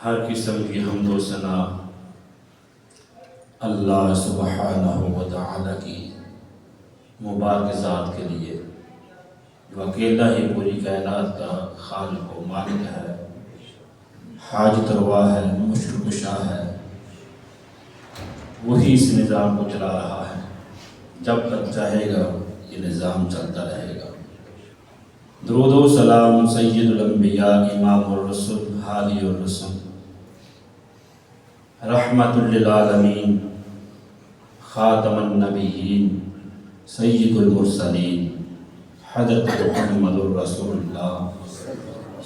ہر قسم کی حمد و ثنا اللہ سبحانہ و تعالی کی مبارک ذات کے لیے، جو اکیلا ہی پوری کائنات کا خالق و مالک ہے، حاجت روا ہے، مشکل کشا ہے۔ وہی اس نظام کو چلا رہا ہے، جب تک چاہے گا یہ نظام چلتا رہے گا۔ درود و سلام سید الانبیاء امام الرسل ہادی الرسل رحمت للعالمین خاتم النبیین سید المرسلین حضرت محمد الرسول اللہ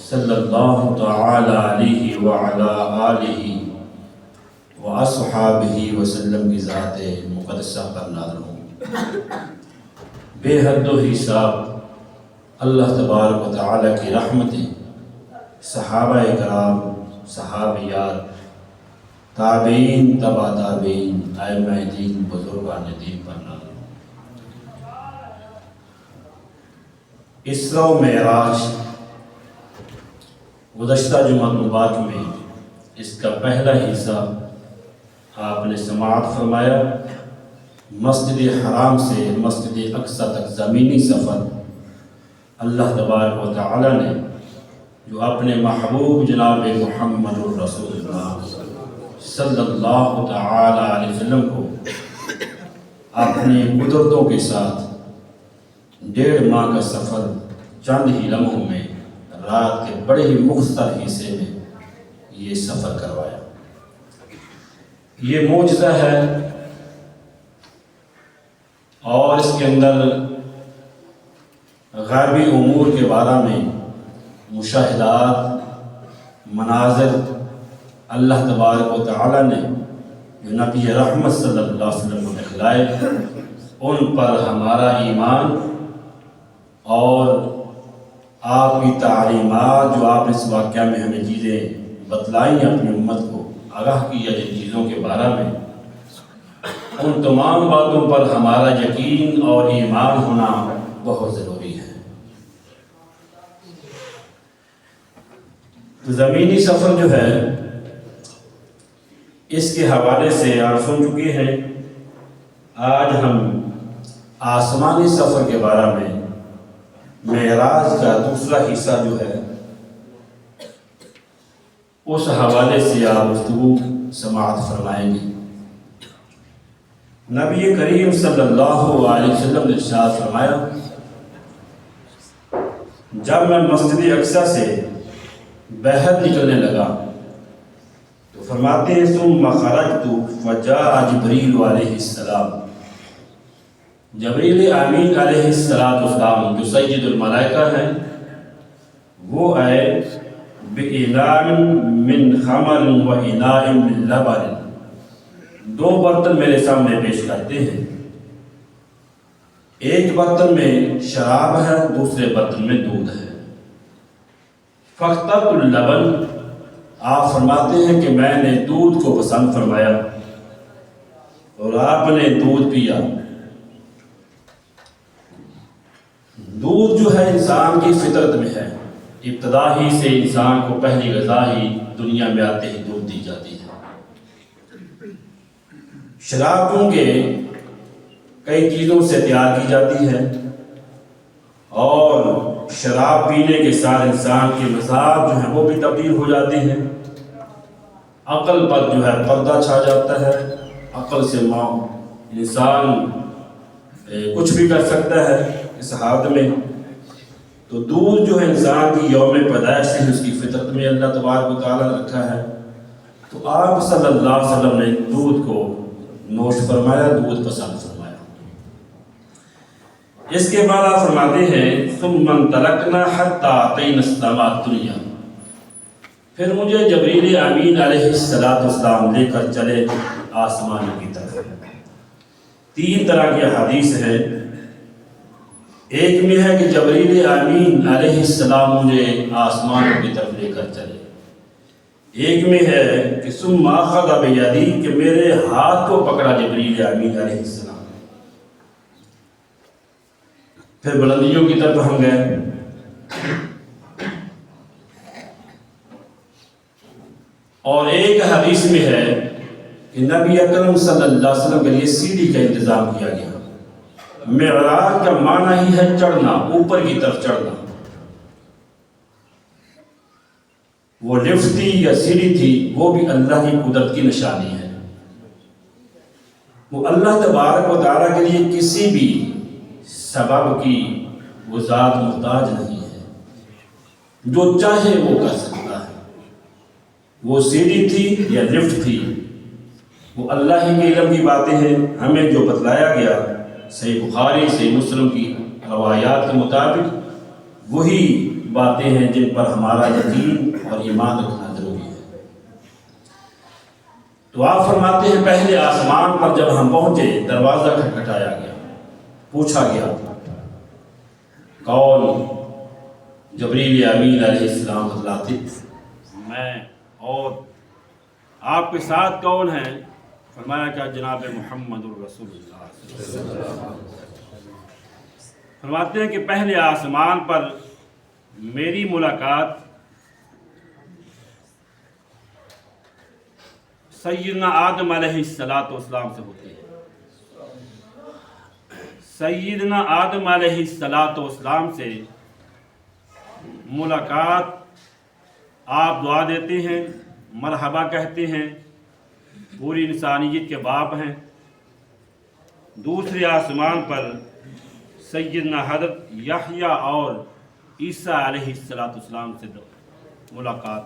صلی اللہ تعالی علیہ وعلا آلہ واصحابہ وسلم کی ذات مقدسہ پر نازل ہوں۔ بے حد و حساب اللہ تبارک و تعالی کی رحمتیں صحابہ کرام، صحابیات، تابعین، تبع تابعین، ائمہ دین، بزرگان دین پر نازل ہوں۔ اسراء و معراج گزشتہ جمعہ مبارک میں اس کا پہلا حصہ آپ نے سماعت فرمایا۔ مسجد حرام سے مسجد اقصی تک زمینی سفر اللہ تبارک و تعالی نے جو اپنے محبوب جناب محمد الرسول اللہ صلی اللہ تعالی علیہ وسلم کو اپنی قدرتوں کے ساتھ 1.5 ماہ کا سفر چند ہی لمحوں میں رات کے بڑے ہی مختصر حصے میں یہ سفر کروایا۔ یہ معجزہ ہے، اور اس کے اندر غیبی امور کے بارے میں مشاہدات، مناظر اللہ تبارک و تعالی نے جو نبی رحمت صلی اللہ علیہ وسلم کو دکھلائے، ان پر ہمارا ایمان اور آپ کی تعلیمات جو آپ اس واقعہ میں ہمیں چیزیں بتلائیں اپنی امت کو آگاہ کیا جن چیزوں کے بارے میں، ان تمام باتوں پر ہمارا یقین اور ایمان ہونا بہت ضروری ہے۔ زمینی سفر جو ہے اس کے حوالے سے آپ سن چکے ہیں۔ آج ہم آسمانی سفر کے بارے میں معراج کا دوسرا حصہ جو ہے اس حوالے سے آپ گفتگو سماعت فرمائیں گے۔ نبی کریم صلی اللہ علیہ وسلم نے ارشاد فرمایا، جب میں مسجد اقصی سے باہر نکلنے لگا تو فرماتے ہیں ثم خرجت فجاء جبریل علیہ السلام، جبریل امین علیہ السلام جو سید الملائکہ ہیں وہ آئے بِإِنَاءٍ مِّنْ خَمَرٍ وَإِنَاءٍ مِّن لَبَنٍ، 2 برتن میرے سامنے پیش کرتے ہیں، ایک برتن میں شراب ہے، دوسرے برتن میں دودھ ہے۔ فَاخْتَرْتُ اللَّبَنَ، آپ فرماتے ہیں کہ میں نے دودھ کو پسند فرمایا اور آپ نے دودھ پیا۔ دودھ جو ہے انسان کی فطرت میں ہے، ابتدا ہی سے انسان کو پہلی غذا ہی دنیا میں آتے ہی دودھ دی جاتی ہے۔ شراب چونکہ کئی چیزوں سے تیار کی جاتی ہے، اور شراب پینے کے ساتھ انسان کے مزاج جو ہیں وہ بھی تبدیل ہو جاتے ہیں، عقل پر جو ہے پردہ چھا جاتا ہے، عقل سے انسان کچھ بھی کر سکتا ہے اس حالت میں۔ تو دودھ جو ہے انسان کی یوم پیدائش سے اس کی فطرت میں اللہ تبارک و تعالیٰ نے رکھا ہے، تو آپ صلی اللہ علیہ وسلم نے دودھ کو نوش فرمایا، دودھ پسند فرمایا۔ اس کے بعد آپ فرماتے ہیں ثم انطلقنا حتی اتینا السماء الدنیا، پھر مجھے جبریل امین علیہ السلام لے کر چلے آسمان کی طرف۔ 3 طرح کی حدیث ہے، ایک میں ہے کہ جبریل امین علیہ السلام مجھے آسمان کی طرف لے کر چلے، ایک میں ہے کہ ثم اخذ بیدی کہ میرے ہاتھ کو پکڑا جبریل امین علیہ السلام، پھر بلندیوں کی طرف ہم گئے۔ اور حدیث میں ہے کہ نبی اکرم صلی اللہ علیہ وسلم کے لیے سیڑھی کا انتظام کیا گیا۔ معراج کا معنی ہی ہے چڑھنا، اوپر کی طرف چڑھنا۔ وہ لفٹ تھی یا سیڑھی تھی، وہ بھی اللہ کی قدرت کی نشانی ہے۔ وہ اللہ تبارک و تعالیٰ کے لیے کسی بھی سبب کی وہ ذات محتاج نہیں ہے، جو چاہے وہ کر سکتا ہے۔ وہ سیڑھی تھی یا لفٹ تھی، وہ اللہ ہی کے علم کی باتیں ہیں۔ ہمیں جو بتلایا گیا صحیح بخاری صحیح مسلم کی روایات کے مطابق وہی باتیں ہیں جن پر ہمارا یقین اور ایمان رکھنا ضروری ہے۔ تو آپ فرماتے ہیں پہلے آسمان پر جب ہم پہنچے، دروازہ کھٹکھٹایا گیا، پوچھا گیا کون؟ جبریل امین علیہ السلام بتلاتے میں، اور آپ کے ساتھ کون ہیں؟ فرمایا کہ جناب محمد الرسول اللہ۔ فرماتے ہیں کہ پہلے آسمان پر میری ملاقات سیدنا آدم علیہ السلام سے ہوتی ہے۔ سیدنا آدم علیہ السلام سے ملاقات، آپ دعا دیتے ہیں، مرحبا کہتے ہیں، پوری انسانیت کے باپ ہیں۔ دوسرے آسمان پر سیدنا حضرت یحییٰ اور عیسیٰ علیہ السلام سے ملاقات۔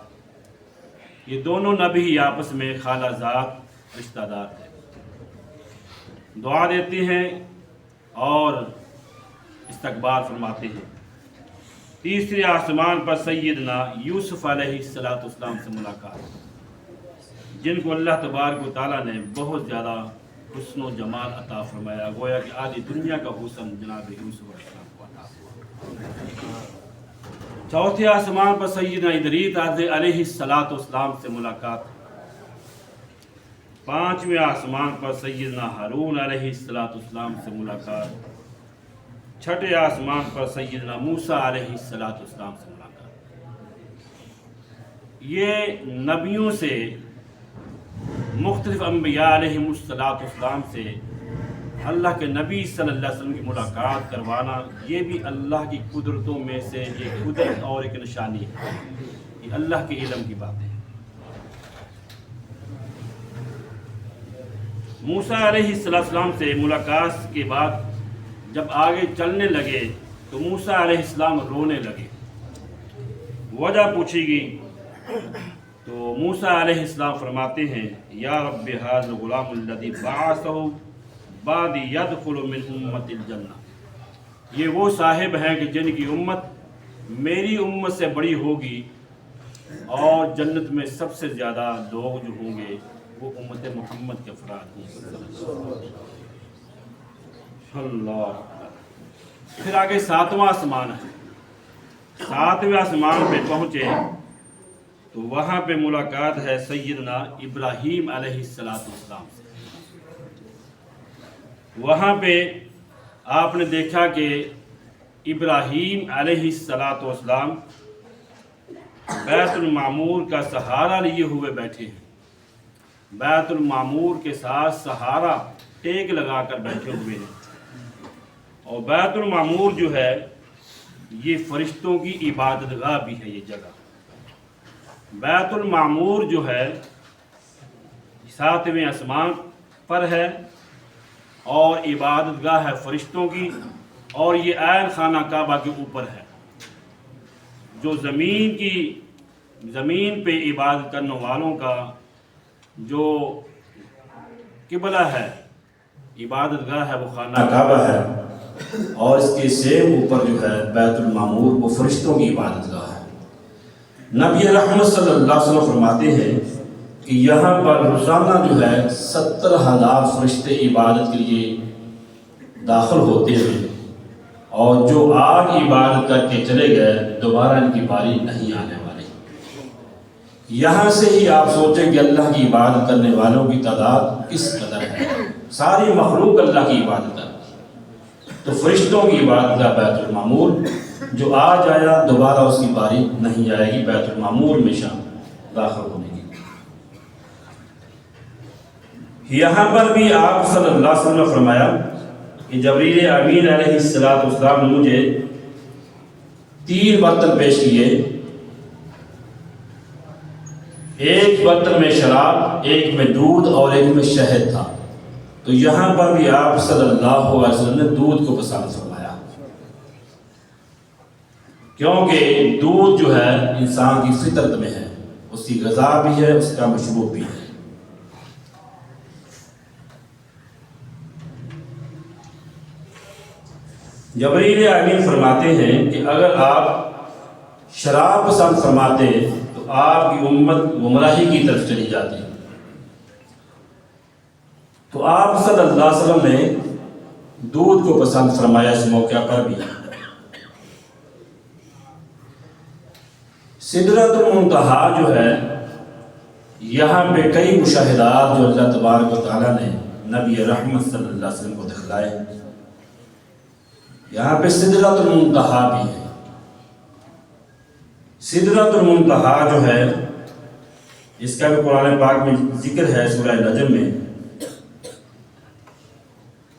یہ دونوں نبی آپس میں خالہ ذات رشتہ دار تھے۔ دعا دیتے ہیں اور استقبال فرماتے ہیں۔ تیسرے آسمان پر سیدنا یوسف علیہ السلام سے ملاقات، جن کو اللہ تبارک و تعالیٰ نے بہت زیادہ حسن و جمال عطا فرمایا، گویا کہ آدھی دنیا کا حسن جناب یوسف علیہ السلام کو عطا ہوا۔ چوتھے آسمان پر سیدنا ادریس علیہ السلام سے ملاقات۔ پانچویں آسمان پر سیدنا ہارون علیہ السلام سے ملاقات۔ چھٹے آسمان پر سیدنا موسیٰ علیہ السلام سے ملاقات۔ یہ نبیوں سے، مختلف انبیاء علیہ السلام سے اللہ کے نبی صلی اللہ علیہ وسلم کی ملاقات کروانا، یہ بھی اللہ کی قدرتوں میں سے ایک قدرت اور ایک نشانی ہے۔ یہ اللہ کے علم کی بات ہے۔ موسیٰ علیہ السلام سے ملاقات کے بعد جب آگے چلنے لگے تو موسیٰ علیہ السلام رونے لگے۔ وجہ پوچھی گئی تو موسیٰ علیہ السلام فرماتے ہیں یا رب ھذا الغلام الذی بعثہ بعدی یدخل من امت الجنہ، یہ وہ صاحب ہیں کہ جن کی امت میری امت سے بڑی ہوگی، اور جنت میں سب سے زیادہ لوگ جو ہوں گے وہ امت محمد کے افراد ہیں۔ اللہ۔ پھر آگے ساتواں آسمان ہے۔ ساتویں آسمان پہ پہنچے تو وہاں پہ ملاقات ہے سیدنا ابراہیم علیہ السلام سے۔ وہاں پہ آپ نے دیکھا کہ ابراہیم علیہ السلام بیت المعمور کا سہارا لیے ہوئے بیٹھے ہیں۔ بیت المعمور کے ساتھ سہارا ٹیک لگا کر بیٹھے ہوئے ہیں، اور بیت المعمور جو ہے یہ فرشتوں کی عبادت گاہ بھی ہے۔ یہ جگہ بیت المعمور جو ہے ساتویں آسمان پر ہے، اور عبادت گاہ ہے فرشتوں کی، اور یہ عین خانہ کعبہ کے اوپر ہے۔ جو زمین پہ عبادت کرنے والوں کا جو قبلہ ہے، عبادت گاہ ہے، وہ خانہ کعبہ ہے، اور اس کے سیم اوپر جو ہے بیت المعمور، وہ فرشتوں کی عبادت گاہ ہے۔ نبی رحمت صلی اللہ علیہ وسلم فرماتے ہیں کہ یہاں پر روزانہ جو ہے 70,000 فرشتے عبادت کے لیے داخل ہوتے ہیں، اور جو آج عبادت کر کے چلے گئے دوبارہ ان کی باری نہیں آنے والی۔ یہاں سے ہی آپ سوچیں کہ اللہ کی عبادت کرنے والوں کی تعداد کس قدر ہے۔ ساری مخلوق اللہ کی عبادت کرتی، تو فرشتوں کی عبادت کا بیت المعمور جو آج آیا دوبارہ اس کی باری نہیں آئے گی بیت المعمور میں شام داخل ہونے کی۔ یہاں پر بھی آپ صلی اللہ علیہ وسلم نے فرمایا کہ جبریل امین علیہ السلام نے مجھے 3 برتن پیش کیے، ایک برتن میں شراب، ایک میں دودھ اور ایک میں شہد تھا۔ تو یہاں پر بھی آپ صلی اللہ علیہ وسلم نے دودھ کو پسند فرمایا، کیونکہ دودھ جو ہے انسان کی فطرت میں ہے، اس کی غذا بھی ہے، اس کا مشروب بھی ہے۔ جبریل امین فرماتے ہیں کہ اگر آپ شراب پسند فرماتے تو آپ کی امت گمراہی کی طرف چلی جاتی، تو آپ صلی اللہ علیہ وسلم نے دودھ کو پسند فرمایا اس موقع پر بھی۔ سدرۃ المنتہا جو ہے، یہاں پہ کئی مشاہدات جو اللہ تبارک و تعالیٰ نے نبی رحمت صلی اللہ علیہ وسلم کو دکھلائے۔ یہاں پہ سدرۃ المنتہا بھی ہے۔ سدرۃ المنتہا جو ہے، اس کا بھی قرآن پاک میں ذکر ہے سورہ نجم میں۔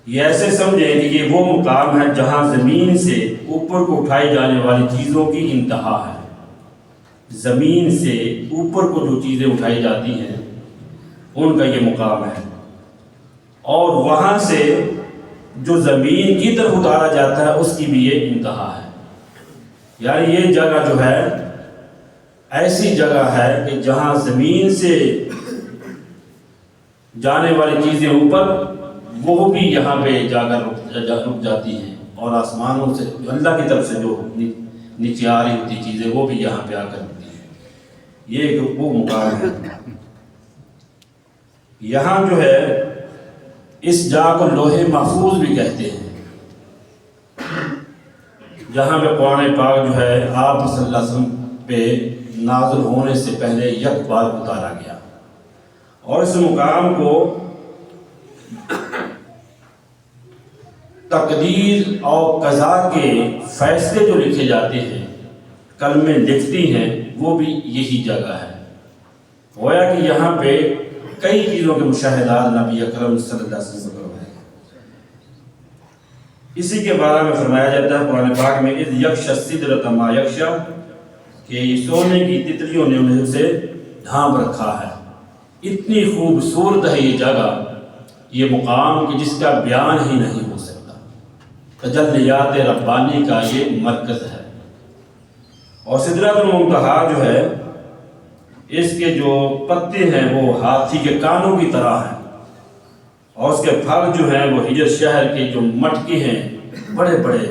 یہ ایسے سمجھیں کہ یہ وہ مقام ہے جہاں زمین سے اوپر کو اٹھائی جانے والی چیزوں کی انتہا ہے۔ زمین سے اوپر کو جو چیزیں اٹھائی جاتی ہیں ان کا یہ مقام ہے، اور وہاں سے جو زمین کی طرف اتارا جاتا ہے اس کی بھی یہ انتہا ہے۔ یعنی یہ جگہ جو ہے ایسی جگہ ہے کہ جہاں زمین سے جانے والی چیزیں اوپر، وہ بھی یہاں پہ جا کر رک جاتی ہیں، اور آسمانوں سے اللہ کی طرف سے جو نیچے آ رہی ہوتی چیزیں وہ بھی یہاں پہ آ کر رکتی ہیں۔ یہ وہ مقام ہے۔ یہاں جو ہے اس جگہ کو لوح محفوظ بھی کہتے ہیں، جہاں پہ قرآن پاک جو ہے آپ صلی اللہ علیہ وسلم پہ نازل ہونے سے پہلے یک بار اتارا گیا، اور اس مقام کو تقدیر اور قضا کے فیصلے جو لکھے جاتے ہیں، کلمیں لکھتی ہیں، وہ بھی یہی جگہ ہے۔ گویا کہ یہاں پہ کئی چیزوں کے مشاہدات نبی اکرم صلی اللہ علیہ وسلم کو ہیں۔ اسی کے بارے میں فرمایا جاتا ہے قرآن پاک میں، اذ یغشی السدرۃ ما یغشی، کہ یہ سونے کی تتلیوں نے انہیں اسے ڈھانپ رکھا ہے۔ اتنی خوبصورت ہے یہ جگہ، یہ مقام کہ جس کا بیان ہی نہیں ہو سکتا۔ تجلیات ربانی کا یہ مرکز ہے۔ اور سدرۃ المنتہا جو ہے، اس کے جو پتے ہیں وہ ہاتھی کے کانوں کی طرح ہیں، اور اس کے پھل جو ہیں وہ ہجر شہر کے جو مٹکے ہیں بڑے بڑے،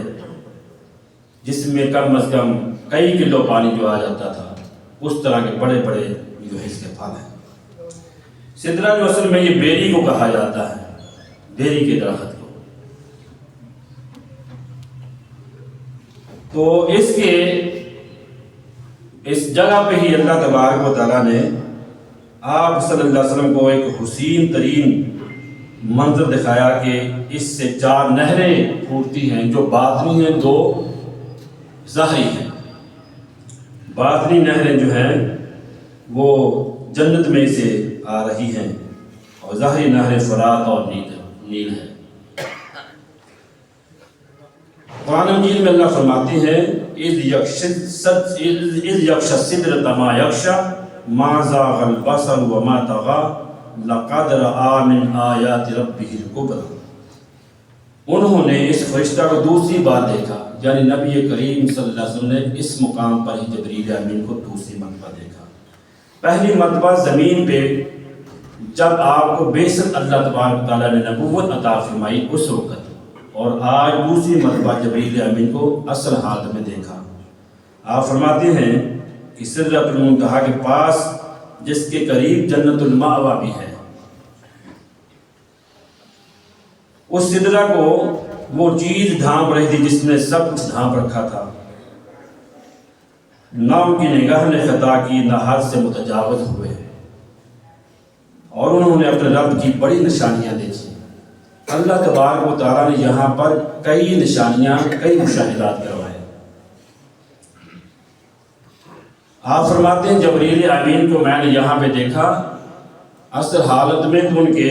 جس میں کم از کم کئی کلو پانی جو آ جاتا تھا، اس طرح کے بڑے بڑے جو ہے اس کے پھل ہیں۔ سدرہ جو اصل میں یہ بیری کو کہا جاتا ہے، بیری کے درخت کو۔ تو اس جگہ پہ ہی اللہ تبارک و تعالیٰ نے آپ صلی اللہ علیہ وسلم کو ایک حسین ترین منظر دکھایا کہ اس سے 4 نہریں پھوٹتی ہیں، جو باطنی ہیں 2 ظاہری ہیں۔ باطنی نہریں جو ہیں وہ جنت میں سے آ رہی ہیں، اور ظاہری نہریں فرات اور نیل ہے۔ قرآن مجید میں اللہ فرماتے ہیں، اذ یغشی السدرۃ ما یغشی ما زاغ البصر وما طغی لقد رأى من آیات ربہ الکبریٰ۔ انہوں نے اس فرشتہ کو دوسری بار دیکھا، یعنی نبی کریم صلی اللہ علیہ وسلم نے اس مقام پر ہی جبریل امین کو دوسری مرتبہ دیکھا۔ پہلی مرتبہ زمین پہ جب آپ کو بیسط اللہ تبارک تعالیٰ نے نبوت عطا فرمائی اس وقت، اور آج دوسری مرتبہ جبریل امین کو اصل حالت میں دیکھا۔ آپ فرماتے ہیں کہ سدرۃ المنتہا کے پاس، جس کے قریب جنت المأویٰ بھی ہے، اس سدرہ کو وہ چیز ڈھانپ رہی تھی جس نے سب کچھ ڈھانپ رکھا تھا۔ نہ ان کی نگاہ نے خطا کی، نہ حد سے متجاوز ہوئے، اور انہوں نے اپنے رب کی بڑی نشانیاں دیکھی۔ اللہ تبارک و تعالیٰ نے یہاں پر کئی نشانیاں، کئی مشاہدات کروائے۔ آپ فرماتے ہیں جبریل امین کو میں نے یہاں پہ دیکھا، اصل حالت میں تو ان کے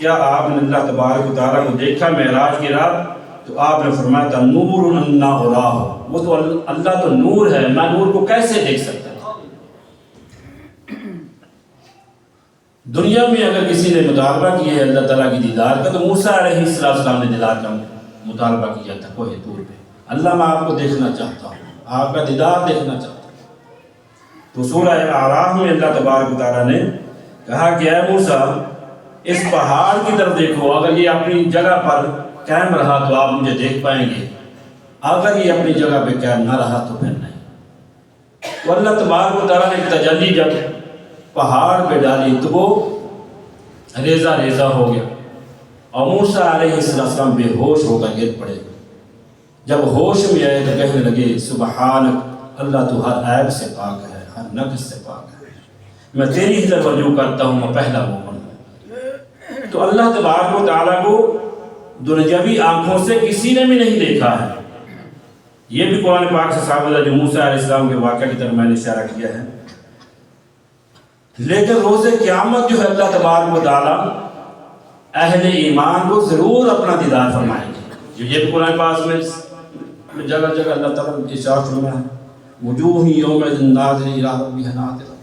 کیا آپ نے اللہ تبارک و تعالیٰ کو دیکھا معراج کی رات؟ تو آپ نے فرمایا تھا نور انا اراہ، وہ تو اللہ تو نور ہے، میں نور کو کیسے دیکھ سکتا؟ دنیا میں اگر کسی نے مطالبہ کیا ہے اللہ تعالیٰ کی دیدار کا تو موسیٰ علیہ السلام نے دیدار کا مطالبہ کیا تھا کوہ طور پہ، اللہ میں آپ کو دیکھنا چاہتا ہوں، آپ کا دیدار دیکھنا چاہتا ہوں۔ تو سورہ اعراف میں اللہ تبارک و تعالیٰ نے کہا کہ اے موسیٰ اس پہاڑ کی طرف دیکھو، اگر یہ اپنی جگہ پر قائم رہا تو آپ مجھے دیکھ پائیں گے، اگر یہ اپنی جگہ پہ قائم نہ رہا تو پھر نہیں۔ تو اللہ تبارک و تعالیٰ نے تجلی جب پہاڑ پہ ڈالی تو وہ ریزہ ریزہ ہو گیا اور موسیٰ علیہ السلام بے ہوش ہو کر گر پڑے۔ جب ہوش میں آئے تو کہنے لگے سبحانک، اللہ تو ہر عیب سے پاک ہے، ہر نقص سے پاک ہے، میں تیری ہی طرف رجوع کرتا ہوں، میں پہلا مومن ہوں۔ تو اللہ تبارک و تعالیٰ کو دنیاوی آنکھوں سے کسی نے بھی نہیں دیکھا ہے، یہ بھی قرآن پاک سے ثابت ہے جو موسیٰ علیہ السلام کے واقعہ کی طرف میں نے اشارہ کیا ہے۔ لیکن روز قیامت جو ہے اللہ تبارک و تعالیٰ اہل ایمان کو ضرور اپنا دیدار فرمائیں گے، جو یہ بھی قرآن پاک میں جگہ جگہ اللہ تعالیٰ نے ارشاد فرمایا ہے وجوہ یومئذ ناظرہ الی ربہا ناظرہ،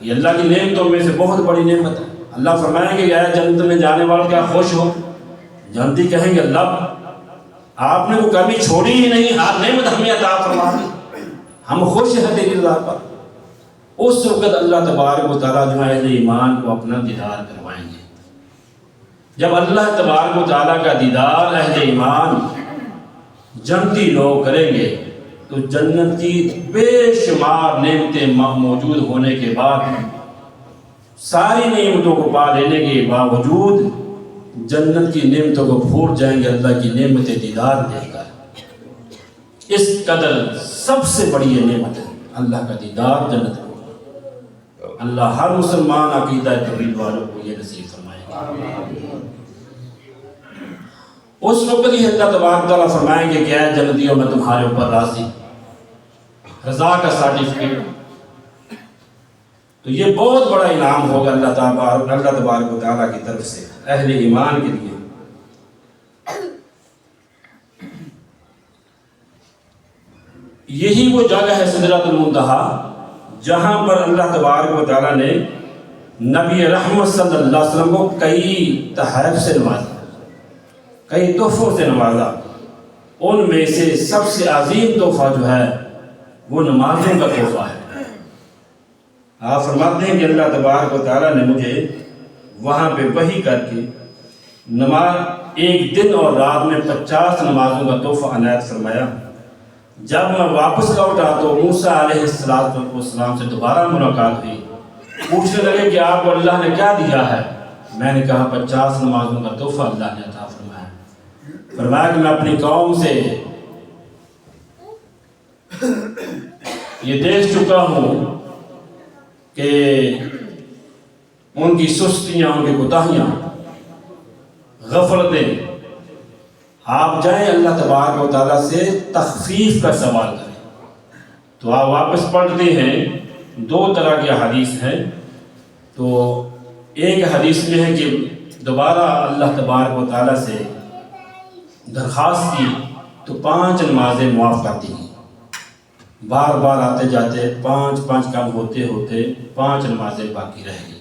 یہ اللہ کی نعمتوں میں سے بہت بڑی نعمت ہے۔ اللہ فرمائیں گے کہ اے جنت میں جانے والوں کیا خوش ہو، جنتی کہیں گے اللہ آپ نے وہ کمی چھوڑی ہی نہیں، ہر نعمت ہمیں عطا فرما دی، ہم خوش ہیں تیری رضا پر۔ اس وقت اللہ تبارک و تعالیٰ جو اہل ایمان کو اپنا دیدار کروائیں گے۔ جب اللہ تبارک و تعالیٰ کا دیدار اہل ایمان جنتی لوگ کریں گے تو جنت کی بے شمار نعمتیں موجود ہونے کے بعد ساری نعمتوں کو پا لینے کے باوجود جنت کی نعمتوں کو بھول جائیں گے اللہ کی نعمت دیدار دے کر۔ اس قدر سب سے بڑی یہ نعمت ہے اللہ کا دیدار جنت کو۔ اللہ ہر مسلمان عقیدہ توحید والوں کو یہ نصیب فرمائے۔ اس وقت ہی اللہ تبارک تعالیٰ فرمائیں گے کہ اے جنتیوں میں تمہارے اوپر راضی، رضا کا سرٹیفکیٹ۔ تو یہ بہت بڑا انعام ہوگا اللہ تبارک و تعالیٰ کی طرف سے اہل ایمان کے لیے۔ یہی وہ جگہ ہے سدرۃ المنتہا جہاں پر اللہ تبارک و تعالیٰ نے نبی رحمت صلی اللہ علیہ وسلم کو کئی تحائف سے نوازا، کئی تحفوں سے نوازا۔ ان میں سے سب سے عظیم تحفہ جو ہے وہ نمازوں کا تحفہ ہے۔ آپ فرماتے ہیں کہ اللہ تبارک و تعالیٰ نے مجھے وہاں پہ وحی کر کے نماز ایک دن اور رات میں 50 نمازوں کا تحفہ عنایت فرمایا۔ جب میں واپس لوٹا تو موسیٰ علیہ السلام سے دوبارہ ملاقات ہوئی، پوچھنے لگے کہ آپ کو اللہ نے کیا دیا ہے؟ میں نے کہا 50 نمازوں کا تحفہ اللہ نے عطا فرمایا۔ فرمایا کہ میں اپنی قوم سے یہ دیکھ چکا ہوں کہ ان کی سستیاں، ان کی کوتاہیاں، غفلتیں، آپ جائیں اللہ تبارک و تعالیٰ سے تخفیف کا سوال کریں۔ تو آپ واپس پڑھتے ہیں، 2 طرح کی حدیث ہیں۔ تو ایک حدیث میں ہے کہ دوبارہ اللہ تبارک و تعالیٰ سے درخواست کی تو 5 نمازیں معاف کر دی گئی، بار بار آتے جاتے 5 کم ہوتے ہوتے 5 نمازیں باقی رہ گئی۔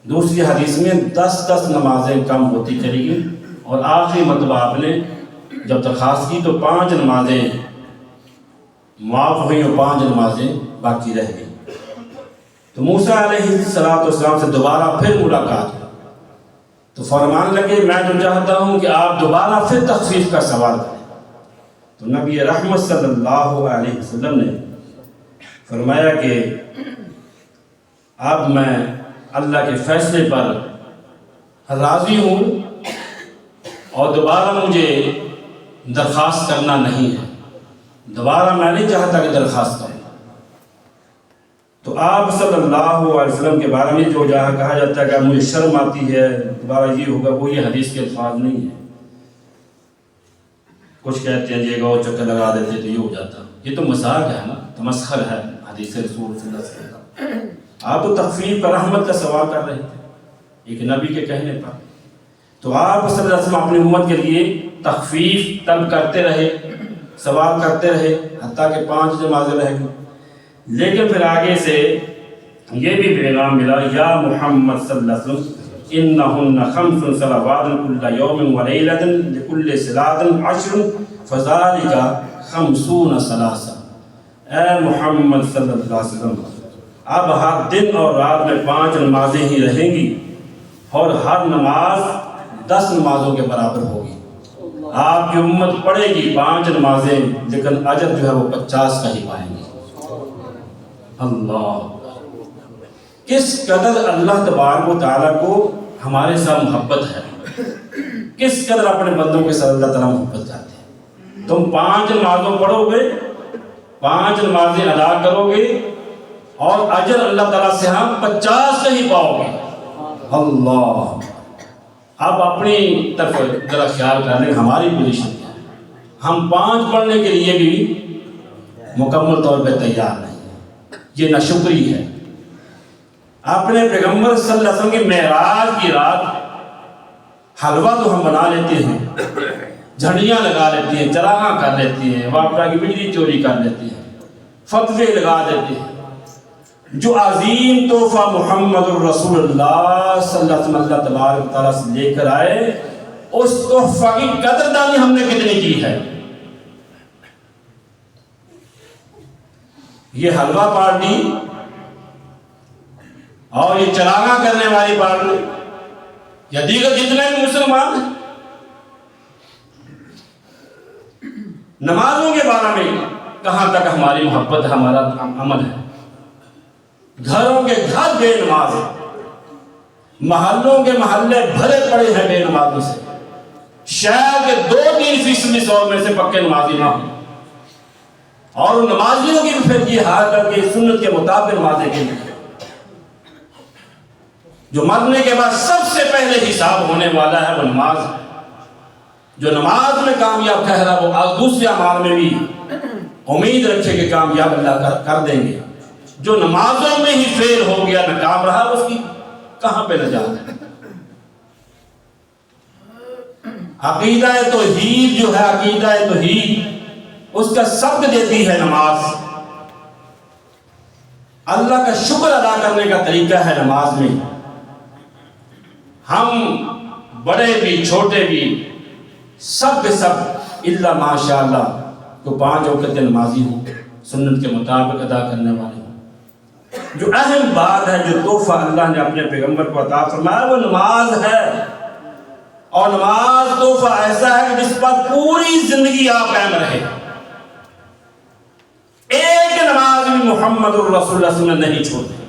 دوسری حدیث میں 10 نمازیں کم ہوتی چلی گئی اور آخری مرتبہ آپ نے جب درخواست کی تو 5 نمازیں معاف ہوئیں اور 5 نمازیں باقی رہ گئیں۔ تو موسیٰ علیہ السلام سے دوبارہ پھر ملاقات ہوئی تو فرمانے لگے میں تو چاہتا ہوں کہ آپ دوبارہ پھر تخفیف کا سوال کریں۔ تو نبی رحمت صلی اللہ علیہ وسلم نے فرمایا کہ اب میں اللہ کے فیصلے پر راضی ہوں اور دوبارہ مجھے درخواست کرنا نہیں ہے، دوبارہ میں نہیں چاہتا کہ درخواست کروں۔ تو آپ صلی اللہ علیہ وسلم کے بارے میں جو جہاں کہا جاتا ہے کہ مجھے شرم آتی ہے دوبارہ یہ ہوگا، وہ یہ حدیث کے الفاظ نہیں ہیں۔ کچھ کہتے ہیں یہ گاؤ چکر لگا دیتے تو یہ ہو جاتا، یہ تو مذاق ہے نا، تمسخر ہے حدیث رسول صلی اللہ علیہ وسلم۔ آپ تو تخفیف کا رحمت کا سوال کر رہے تھے۔ ایک نبی کے کہنے پر. تو آپ صلی اللہ علیہ وسلم اپنی امت کے لیے تخفیف طلب کرتے رہے, سوال کرتے رہے, حتیٰ کہ 5 نمازیں رہ گئی. لیکن پھر آگے سے یہ بھی پیغام ملا, یا محمد صلی اللہ علیہ وسلم انہن 5 صلوات کل یوم و لیلۃ لکل صلاۃ 10 فذلک 50 ثلاثہ. اے محمد صلی اللہ علیہ وسلم, اب ہر دن اور رات میں 5 نمازیں ہی رہیں گی, اور ہر نماز 10 نمازوں کے برابر ہوگی. آپ کی امت پڑھے گی 5 نمازیں, لیکن اجر جو ہے وہ 50 کا ہی پائیں گے. اللہ, کس قدر اللہ تبارک و تعالیٰ کو ہمارے ساتھ محبت ہے, کس قدر اپنے بندوں کے ساتھ اللہ تعالیٰ محبت چاہتے ہیں. تم 5 نمازوں پڑھو گے, 5 نمازیں ادا کرو گے, اور اجر اللہ تعالیٰ سے ہم 50 کا ہی پاؤ گے. اللہ, اب اپنی طرف ذرا خیال کر لیں ہماری پوزیشن کیا ہے. ہم 5 پڑھنے کے لیے بھی مکمل طور پہ تیار نہیں ہیں. یہ ناشکری ہے. اپنے پیغمبر صلی اللہ علیہ وسلم کی معراج کی رات حلوہ تو ہم بنا لیتے ہیں, جھنڈیاں لگا لیتے ہیں, چراغاں کر لیتے ہیں, واپڈا کی بجلی چوری کر لیتے ہیں, فتوے لگا دیتے ہیں. جو عظیم تحفہ محمد الرسول اللہ صلی اللہ علیہ وسلم اللہ تبارک تعالیٰ سے لے کر آئے, اس تحفہ کی قدردانی ہم نے کتنی کی ہے. یہ حلوہ پارٹی اور یہ چراغاں کرنے والی پارٹی یا دیگر جتنے بھی مسلمان ہیں, نمازوں کے بارے میں کہاں تک ہماری محبت, ہمارا عمل ہے. گھروں کے گھر بے نماز ہیں, محلوں کے محلے بھرے پڑے ہیں بے نمازوں سے. شہر کے 2-3% 100 میں سے پکے نمازی نہ ہوں, اور نمازیوں کی بھی پھر یہ حال کر کے سنت کے مطابق نمازیں کے لیے جو مرنے کے بعد سب سے پہلے حساب ہونے والا ہے وہ نماز ہے. جو نماز میں کامیاب ٹھہرا وہ دوسرے اعمال میں بھی امید رکھے کہ کامیاب اللہ کر دیں گے. جو نمازوں میں ہی فیل ہو گیا, ناکام رہا, اس کی کہاں پہ نجات ہے. عقیدہ توحید جو ہے, عقیدہ توحید اس کا سبق دیتی ہے نماز. اللہ کا شکر ادا کرنے کا طریقہ ہے نماز میں. ہم بڑے بھی چھوٹے بھی سب کے سب الا ماشاء اللہ تو 5 وقت نمازی ہوں, سنت کے مطابق ادا کرنے والے ہوں. جو اہم بات ہے, جو تحفہ اللہ نے اپنے پیغمبر کو عطا فرمایا وہ نماز ہے. اور نماز تحفہ ایسا ہے کہ جس پر پوری زندگی آپ قائم رہے. ایک نماز بھی محمد الرسول اللہ صلی اللہ علیہ وسلم نے نہیں چھوڑی.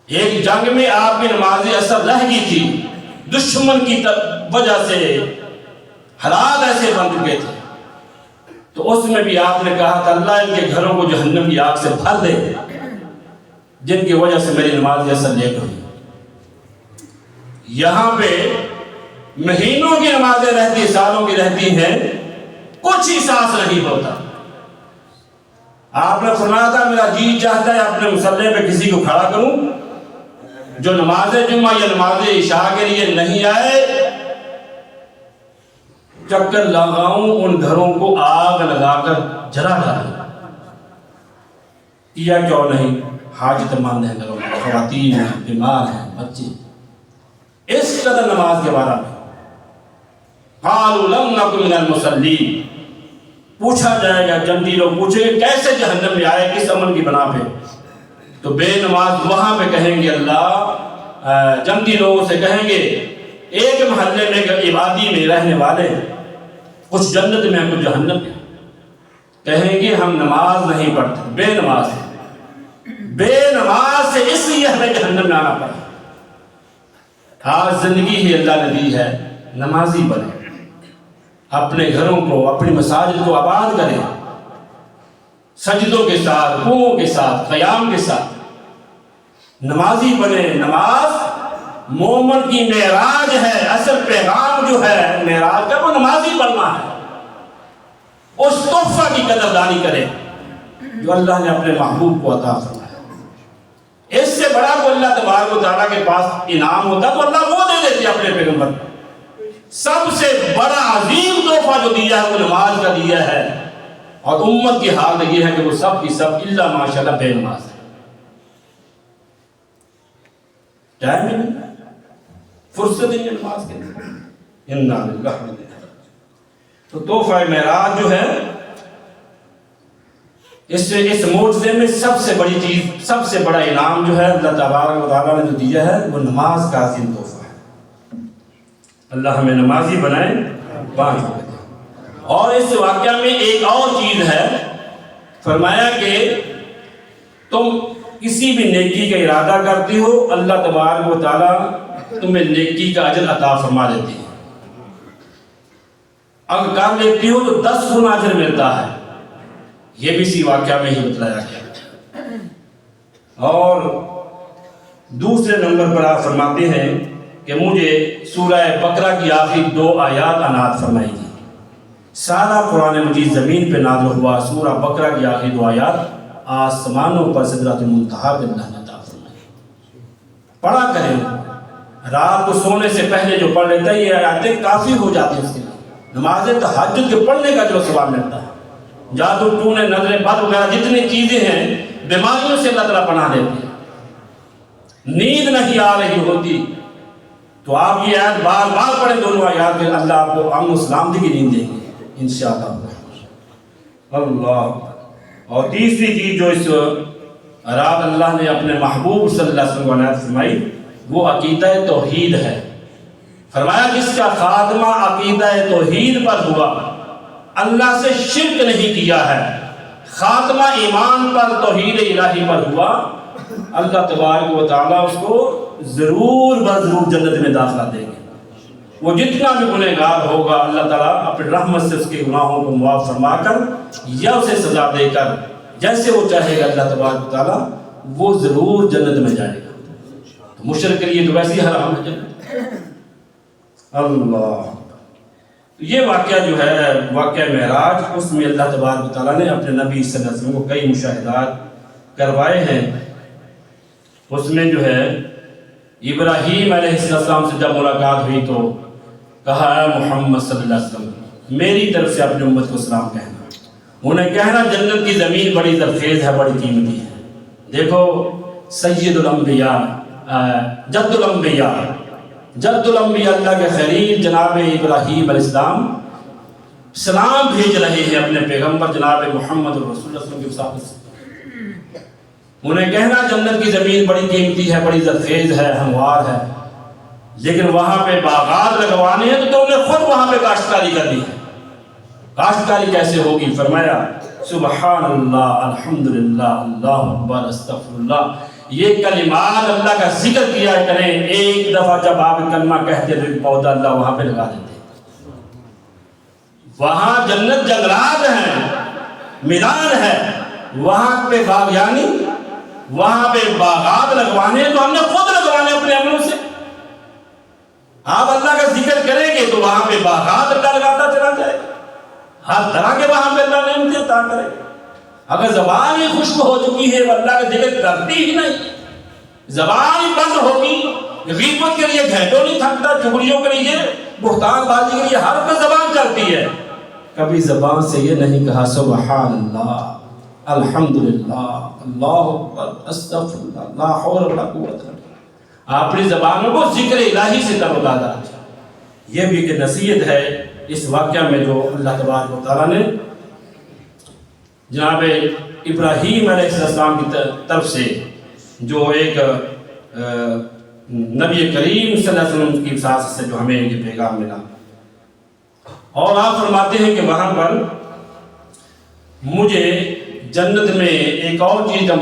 ایک جنگ میں آپ کی نماز اثر رہ گئی تھی, دشمن کی وجہ سے حالات ایسے بن چکے تھے, تو اس میں بھی آپ نے کہا کہ اللہ ان کے گھروں کو جہنم کی آگ سے بھر دے جن کی وجہ سے میری نماز اثر لیٹ ہوئی. یہاں پہ مہینوں کی نمازیں رہتی, سالوں کی رہتی ہیں, کچھ احساس نہیں ہوتا. آپ نے فرمایا تھا میرا جی چاہتا ہے اپنے مصلی پہ کسی کو کھڑا کروں جو نماز جمعہ یا نماز عشاء کے لیے نہیں آئے, چکر لگاؤں ان گھروں کو آگ لگا کر جلا ڈالوں. کیا کیوں نہیں, حاجت مند ہیں گھروں میں, خواتین ہیں, بیمار ہیں, بچے. اس قدر نماز کے بارے میں قالوا لم نکن من المصلین, پوچھا جائے گا, جنتی لوگ پوچھیں گے کیسے جہنم میں آئے, کس عمل کی بنا پہ. تو بے نماز وہاں پہ کہیں گے, اللہ جنتی لوگوں سے کہیں گے, ایک محلے میں عبادی میں رہنے والے کچھ جنت میں کچھ جہنم میں, کہیں گے ہم نماز نہیں پڑھتے, بے نماز بے نماز سے اس لیے ہمیں جہنم میں آنا پڑا. آج زندگی ہی اللہ نے دی ہے, نمازی بنے, اپنے گھروں کو اپنی مساجد کو آباد کریں, سجدوں کے ساتھ, رکوعوں کے ساتھ, قیام کے ساتھ نمازی بنے. نماز مومن کی معراج ہے, اصل پیغام جو ہے معراج کا وہ نمازی بننا ہے. اس تحفہ کی قدردانی کرے جو اللہ نے اپنے محبوب کو عطا فرمایا. اس سے بڑا کو اللہ تبارک و تعالیٰ کے پاس انعام ہوتا تو اللہ وہ دے دیتے اپنے پیغمبر کو۔ سب سے بڑا عظیم تحفہ جو دیا ہے وہ نماز کا دیا ہے، اور امت کی حالت یہ ہے کہ وہ سب کی سب الا ماشاءاللہ بے نماز ہے، ٹائم ہی نہیں، فرصت نہیں ہے نماز کے لیے۔ انا للہ و انا الیہ راجعون۔ تو تحفہ معراج جو ہے، اس معجزے میں سب سے بڑی چیز، سب سے بڑا انعام جو ہے اللہ تبارک و تعالیٰ نے جو دیا ہے وہ نماز کا عظیم تحفہ ہے۔ اللہ ہمیں نمازی بنائے، 5 وقت۔ اور اس واقعہ میں ایک اور چیز ہے، فرمایا کہ تم کسی بھی نیکی کا ارادہ کرتی ہو، اللہ تبارک و تعالیٰ تمہیں نیکی کا اجر عطا فرما دیتی ہے۔ اگر کر لیتی ہو تو 10 گنا اجر ملتا ہے، یہ بھی اسی واقعہ میں ہی بتلایا گیا۔ اور دوسرے نمبر پر آپ فرماتے ہیں کہ مجھے سورہ بقرہ کی آخری 2 آیات عنایت فرمائی گئی۔ سارا قرآن مجید زمین پہ نازل ہوا، سورہ بقرہ کی آخری 2 آیات آسمانوں پر سدرۃ المنتہا پہ اللہ نے عطا فرمائی۔ پڑھا کریں، رات کو سونے سے پہلے جو پڑھ لیتا ہے یہ آیاتیں کافی ہو جاتی ہیں اس کے لیے، نماز تہجد کے پڑھنے کا جو ثواب ملتا ہے۔ جادو ٹونے، نظر بد وغیرہ جتنی چیزیں ہیں، بیماریوں سے اللہ تعالیٰ پناہ دیتے ہیں۔ نیند نہیں آ رہی ہوتی تو آپ یہ آیت بار بار پڑھیں، دونوں آیات کے اللہ آپ کو امن و سلامتی کی نیند دیں گے انشاءاللہ۔ اللہ۔ اور تیسری چیز جو اس رات اللہ نے اپنے محبوب صلی اللہ علیہ وسلم کو عنایت فرمائی وہ عقیدہ توحید ہے۔ فرمایا جس کا خاتمہ عقیدہ توحید پر ہوا، اللہ سے شرک نہیں کیا ہے، خاتمہ ایمان پر توحید الہی پر ہوا، اللہ تبارک و تعالیٰ اس کو ضرور بضرور جنت میں داخلہ دیں گے۔ وہ جتنا بھی گنہگار ہوگا اللہ تعالیٰ اپنی رحمت سے اس کے گناہوں کو معاف فرما کر یا اسے سزا دے کر جیسے وہ چاہے گا اللہ تبارک و تعالیٰ وہ ضرور جنت میں جائے گا۔ تو مشرک کے لیے تو ویسے ہی حرام ہے جنت۔ اللہ۔ یہ واقعہ جو ہے واقعہ معراج، اس میں اللہ تبارک و تعالیٰ نے اپنے نبی صلی اللہ علیہ وسلم کو کئی مشاہدات کروائے ہیں۔ اس میں جو ہے ابراہیم علیہ السلام سے جب ملاقات ہوئی تو کہا اے محمد صلی اللہ علیہ وسلم میری طرف سے اپنی امت کو سلام کہنا، انہیں کہنا جنت کی زمین بڑی زرخیز ہے، بڑی قیمتی ہے۔ دیکھو سید الانبیاء، جد الانبیاء اللہ کے خلیل جناب ابراہیم علیہ السلام سلام بھیج رہے ہیں اپنے پیغمبر جناب محمد رسول اللہ صلی اللہ علیہ وسلم کی وساطت سے۔ انہیں کہنا جنت کی زمین بڑی قیمتی ہے، بڑی زرخیز ہے، ہموار ہے، لیکن وہاں پہ باغات لگوانے ہیں تو تم نے خود وہاں پہ کاشتکاری کر دی ہے۔ کاشتکاری کیسے ہوگی؟ فرمایا سبحان اللہ، الحمدللہ، اللہ اکبر، استغفر اللہ، یہ کلمات اللہ کا ذکر کیا کریں۔ ایک دفعہ جب آپ کلمہ کہتے تو ایک پودا اللہ وہاں پہ لگا دیتے۔ وہاں جنت جنگلات ہیں، میدان ہے، وہاں پہ باغیانی، وہاں پہ باغات لگوانے تو ہم نے خود لگوانے اپنے عملوں سے۔ آپ اللہ کا ذکر کریں گے تو وہاں پہ باغات اللہ لگاتا چلا جائے گا، ہر طرح کے وہاں پہ اللہ نعمتیں عطا کرے گا۔ اگر زبان ہی خشک ہو چکی ہے وہ اللہ کا ذکر کرتی ہی نہیں، زبان ہی بند ہوگی، غیبت کے لیے گھنٹوں نہیں تھکتا، چغلیوں کے لیے، بہتان بازی کے لیے ہر وقت زبان چلتی ہے، کبھی زبان سے یہ نہیں کہا سبحان اللہ، الحمدللہ، اللہ اکبر، استغفر اللہ، لا حول ولا قوت الا باللہ۔ اپنی زبانوں کو ذکر الہی سے تروتازہ رکھیں۔ یہ بھی ایک نصیحت ہے اس واقعہ میں جو اللہ تبارک و تعالیٰ نے جناب ابراہیم علیہ السلام کی طرف سے جو ایک نبی کریم صلی اللہ علیہ وسلم کی وساطت سے جو ہمیں یہ پیغام ملا۔ اور آپ فرماتے ہیں کہ وہاں پر مجھے جنت میں ایک اور چیز کا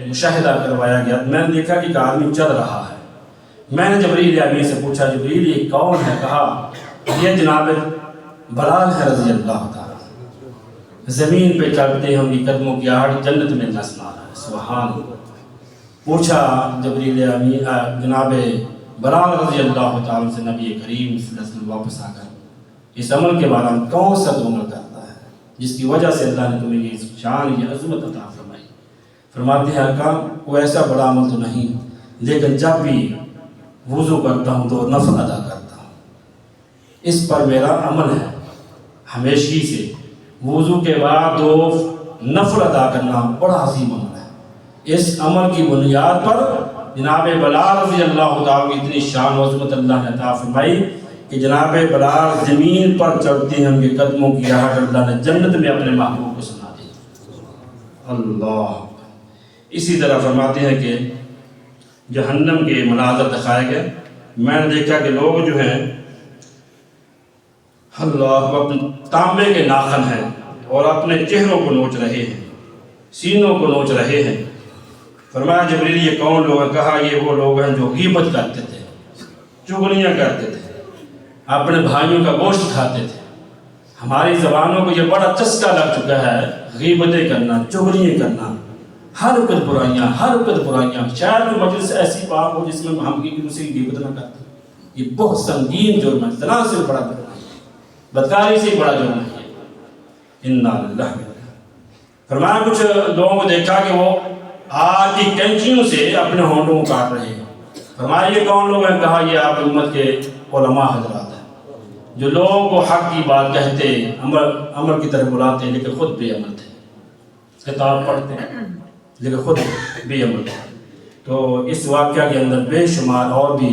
مشاہدہ کروایا گیا۔ میں نے دیکھا کہ ایک آدمی چل رہا ہے، میں نے جبریل امین سے پوچھا جبریل یہ کون ہے؟ کہا یہ جناب بلال ہے رضی اللہ تعالیٰ، زمین پہ چلتے ہیں، ان کی قدموں کی آہٹ جنت میں نسل آ رہا ہے، سبحان اللہ۔ پوچھا جبریل امین جناب بلال رضی اللہ تعالیٰ سے نبی کریم صلی اللہ علیہ وسلم واپس آ کر اس عمل کے بارے میں کون سا عمل کرتا ہے جس کی وجہ سے اللہ نے تمہیں یہ شان، یہ عظمت عطا فرمائی؟ فرماتے ہیں آقا وہ ایسا بڑا عمل تو نہیں، لیکن جب بھی وضو کرتا ہوں تو نفل ادا کرتا ہوں، اس پر میرا عمل ہے ہمیشہ سے۔ وضو کے بعد 2 نفل ادا کرنا بڑا عظیم عمل ہے۔ اس عمل کی بنیاد پر جناب بلال رضی اللہ تعالیٰ کی اتنی شان و عظمت اللہ نے عطا فرمائی کہ جناب بلال زمین پر چلتے ہیں، ان کے قدموں کی راحت اللہ نے جنت میں اپنے محبوب کو سنا دی۔ اللہ اسی طرح فرماتے ہیں کہ جہنم کے مناظر دکھائے گئے، میں نے دیکھا کہ لوگ جو ہیں اللہ اپنے تانبے کے ناخن ہیں اور اپنے چہروں کو نوچ رہے ہیں، سینوں کو نوچ رہے ہیں۔ فرمایا جبریل یہ کون لوگ ہیں؟ کہا یہ وہ لوگ ہیں جو غیبت کرتے تھے، چغلیاں کرتے تھے، اپنے بھائیوں کا گوشت کھاتے تھے۔ ہماری زبانوں کو یہ بڑا چسکا لگ چکا ہے، غیبتیں کرنا، چغلیاں کرنا، ہر وقت برائیاں، ہر وقت برائیاں۔ شاید کوئی مجلس ایسی بات ہو جس میں ہم ایک دوسرے کی غیبت نہ کرتے۔ یہ بہت سنگین جرم ہے، زنا سے بڑا جرم ہے، بدکاری سے بڑا جرم ہے۔ انا للہ۔ فرمایا کچھ لوگوں کو دیکھا کہ وہ آگ کی کینچیوں سے اپنے ہونٹوں کو کاٹ رہے ہیں۔ فرمایا یہ کون لوگ ہیں؟ کہا یہ آپ امت کے علماء حضرات ہیں، جو لوگوں کو حق کی بات کہتے، عمل کی طرف بلاتے، لیکن خود بے عمل تھے، کتاب پڑھتے لیکن خود بے عمل تھے۔ تو اس واقعہ کے اندر بے شمار اور بھی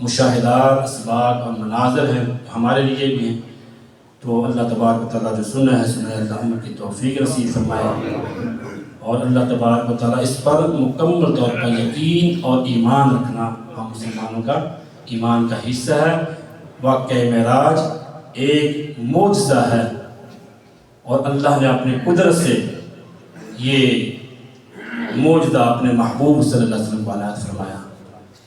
مشاہدات، اسباق اور مناظر ہیں ہمارے لیے بھی ہیں۔ تو اللہ تبارک و تعالیٰ جو سنا ہے اللہ عمل کی توفیق نصیب فرمائے، اور اللہ تبارک و تعالیٰ اس پر مکمل طور پر یقین اور ایمان رکھنا ہم مسلمانوں کا ایمان کا حصہ ہے۔ واقعہ معراج ایک معجزہ ہے، اور اللہ نے اپنی قدرت سے یہ معجزہ اپنے محبوب صلی اللہ علیہ وسلم کو عنایت فرمایا۔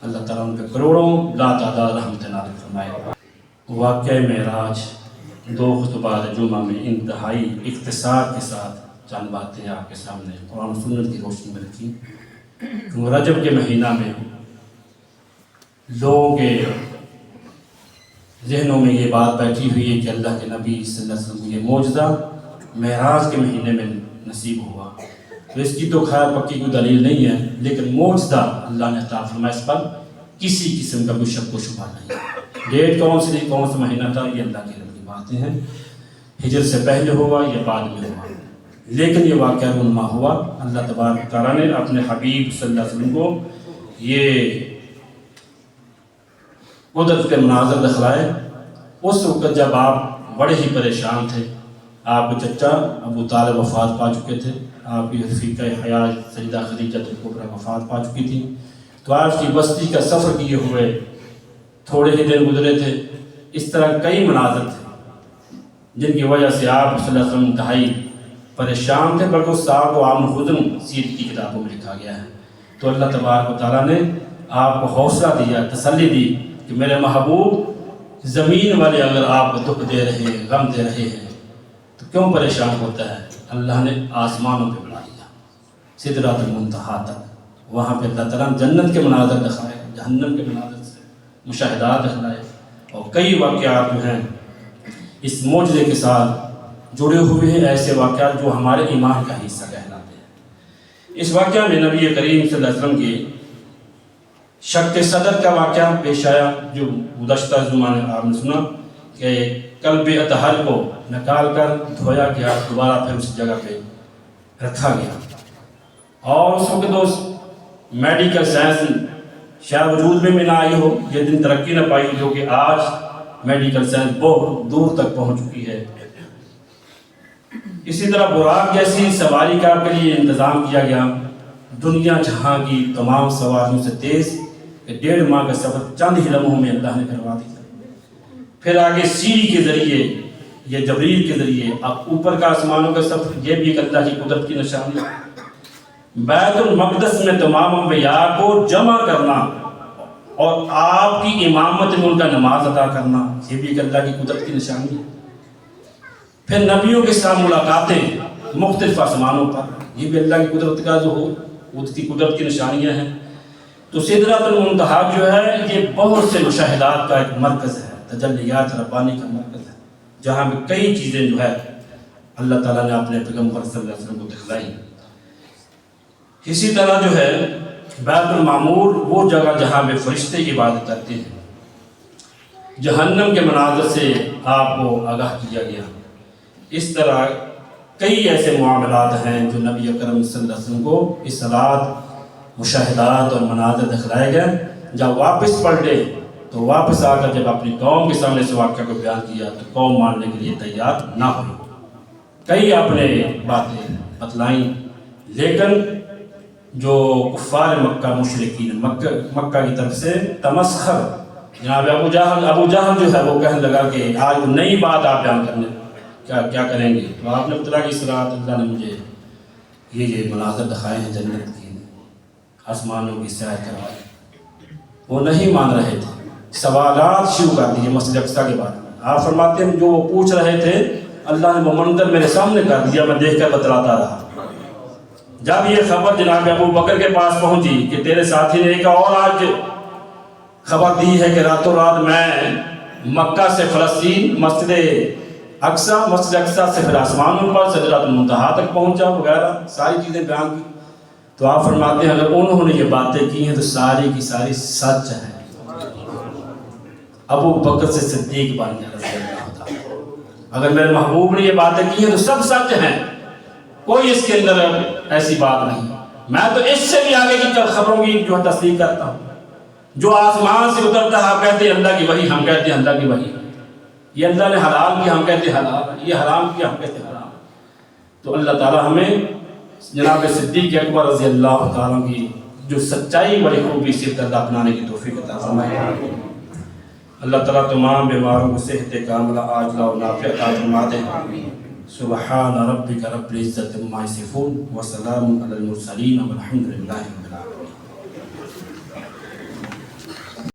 اللہ تعالیٰ ان پہ کروڑوں لا تعداد رحمت نازل فرمائے۔ واقعہ معراج 2 خطبات جمعہ میں انتہائی اختصار کے ساتھ چند باتیں آپ کے سامنے قرآن و سنت کی روشنی میں رکھی۔ کیونکہ رجب کے مہینہ میں لوگوں کے ذہنوں میں یہ بات بیٹھی ہوئی ہے کہ اللہ کے نبی صلی اللہ علیہ وسلم کو یہ معجزہ معراج کے مہینے میں نصیب ہوا۔ تو اس کی تو خیر پکی کوئی دلیل نہیں ہے، لیکن معجزہ اللہ نے عطا فرمایا، اس پر کسی قسم کا کوئی شک و شبہ نہیں ہے۔ ڈیٹ کون سی تھی، کون سا مہینہ تھا، یہ اللہ کی رب کی باتیں ہیں۔ ہجرت سے پہلے ہوا یا بعد میں ہوا، لیکن یہ واقعہ رونما ہوا۔ اللہ تبارک تعالیٰ نے اپنے حبیب صلی اللہ علیہ وسلم کو یہ قدرت کے مناظر دکھلائے اس وقت جب آپ بڑے ہی پریشان تھے۔ آپ کے چچا ابو طالب وفات پا چکے تھے، آپ کی رفیقہ حیات سیدہ خدیجہ الکبریٰ وفات پا چکی تھی۔ تو آپ کی بستی کا سفر کیے ہوئے تھوڑے ہی دن گزرے تھے۔ اس طرح کئی مناظر تھے جن کی وجہ سے آپ صلی اللہ علیہ وسلم انتہائی پریشان تھے، بلکہ اس صاحب کو عام حزن سیرت کی کتابوں میں لکھا گیا ہے۔ تو اللہ تبارک و تعالیٰ نے آپ کو حوصلہ دیا، تسلی دی کہ میرے محبوب زمین والے اگر آپ کو دکھ دے رہے ہیں، غم دے رہے ہیں تو کیوں پریشان ہوتا ہے؟ اللہ نے آسمانوں پہ بلا دیا، سدرۃ المنتہا تک۔ وہاں پہ اللہ تعالیٰ نے جنت کے مناظر دکھائے، جہنم کے مناظر سے مشاہدات دکھلائے، اور کئی واقعات جو ہیں اس معجزے کے ساتھ جڑے ہوئے ہیں، ایسے واقعات جو ہمارے ایمان کا حصہ کہلاتے ہیں۔ اس واقعہ میں نبی کریم صلی اللہ علیہ وسلم کی شق صدر کا واقعہ پیش آیا، جو گزشتہ زمانے آپ نے سنا کہ کلب اطہر کو نکال کر دھویا گیا، دوبارہ پھر اس جگہ پہ رکھا گیا، اور اس وقت اس میڈیکل سائنس شاید وجود میں نہ آئی ہو، یہ دن ترقی نہ پائی، جو کہ آج میڈیکل سائنس بہت دور تک پہنچ چکی ہے۔ اسی طرح براق جیسی سواری کا کے لیے انتظام کیا گیا، دنیا جہاں کی تمام سواریوں سے تیز، کہ 1.5 ماہ کا سفر چند ہی لمحوں میں اللہ نے کروا دیا۔ پھر آگے سیڑھی کے ذریعے، یہ جبریل کے ذریعے اب اوپر کا آسمانوں کا سفر، یہ بھی ایک اللہ کی قدرت کی نشانی ہے۔ بیت المقدس میں تمام انبیاء کو جمع کرنا اور آپ کی امامت میں ان کا نماز ادا کرنا، یہ بھی ایک اللہ کی قدرت کی نشانی ہے۔ پھر نبیوں کے ساتھ ملاقاتیں مختلف آسمانوں پر، یہ بھی اللہ کی قدرت کا ظہور، اس کی قدرت کی نشانیاں ہیں۔ تو سدرۃ المنتہا جو ہے یہ بہت سے مشاہدات کا ایک مرکز ہے، تجلیات ربانی کا مرکز ہے، جہاں میں کئی چیزیں جو ہے اللہ تعالیٰ نے اپنے پیغمبر صلی اللہ علیہ وسلم کو دکھلائی۔ اسی طرح جو ہے بیت المعمور وہ جگہ جہاں پہ فرشتے کی عبادت کرتے ہیں، جہنم کے مناظر سے آپ کو آگاہ کیا گیا۔ اس طرح کئی ایسے معاملات ہیں جو نبی اکرم صلی اللہ علیہ وسلم کو اصلاحات، مشاہدات اور مناظر دکھلائے گئے۔ جب واپس پلٹے تو واپس آ کر جب اپنی قوم کے سامنے سے واقعہ کو بیان کیا تو قوم ماننے کے لیے تیار نہ ہوئی، کئی اپنے باتیں بتلائیں، لیکن جو کفار مکہ مشرکین مکہ کی طرف سے تمسخر، جناب ابو جہل جو ہے وہ کہنے لگا کہ آج وہ نئی بات آپ بیان کرنے کیا کریں گے؟ تو آپ نے بتلا کہ اس رات اللہ نے مجھے یہ مناظر دکھائے ہیں جنت کی، آسمانوں کی سیر کروائی، وہ نہیں مان رہے تھے، سوالات شروع کر دیے مسجد اقصیٰ کے بارے میں۔ آپ فرماتے ہیں جو وہ پوچھ رہے تھے اللہ نے وہ منظر میرے سامنے کر دیا، میں دیکھ کر بتلاتا رہا۔ جب یہ خبر جناب ابو بکر کے پاس پہنچی کہ تیرے ساتھی نے ایک اور آج خبر دی ہے کہ راتوں رات میں مکہ سے فلسطین مسجد اقصیٰ سے پھر آسمانوں پر سدرۃ المنتہا تک پہنچا وغیرہ ساری چیزیں بیان کی، تو آپ فرماتے ہیں اگر انہوں نے یہ باتیں کی ہیں تو ساری کی ساری سچ ہیں۔ ابو بکر سے صدیق بن گیا رضی اللہ تعالیٰ۔ اگر میرے محبوب نے یہ باتیں کی ہیں تو سب سچ ہیں، کوئی اس کے اندر ایسی بات نہیں۔ میں تو اس سے بھی آگے کی خبروں کی جو تصدیق کرتا ہوں، جو آسمان سے اترتا ہے آپ کہتے ہیں اللہ کی وحی، ہم کہتے ہیں اللہ کی وحی، یہ اللہ نے حلال کیا ہم کہتے ہیں حلال، یہ حرام کیا ہم کہتے ہیں حرام۔ تو اللہ تعالیٰ ہمیں جناب صدیق اکبر رضی اللہ تعالیٰ کی جو سچائی بڑی خوبی سے اپنانے کی توفیق عطا فرمائے۔ اللہ تعالیٰ تمام بیماروں کو صحت کاملہ عاجلہ و نافع عطا فرما دے۔ سبحان ربک رب العزت عما یصفون وسلام علی المرسلین والحمد للہ رب العالمین۔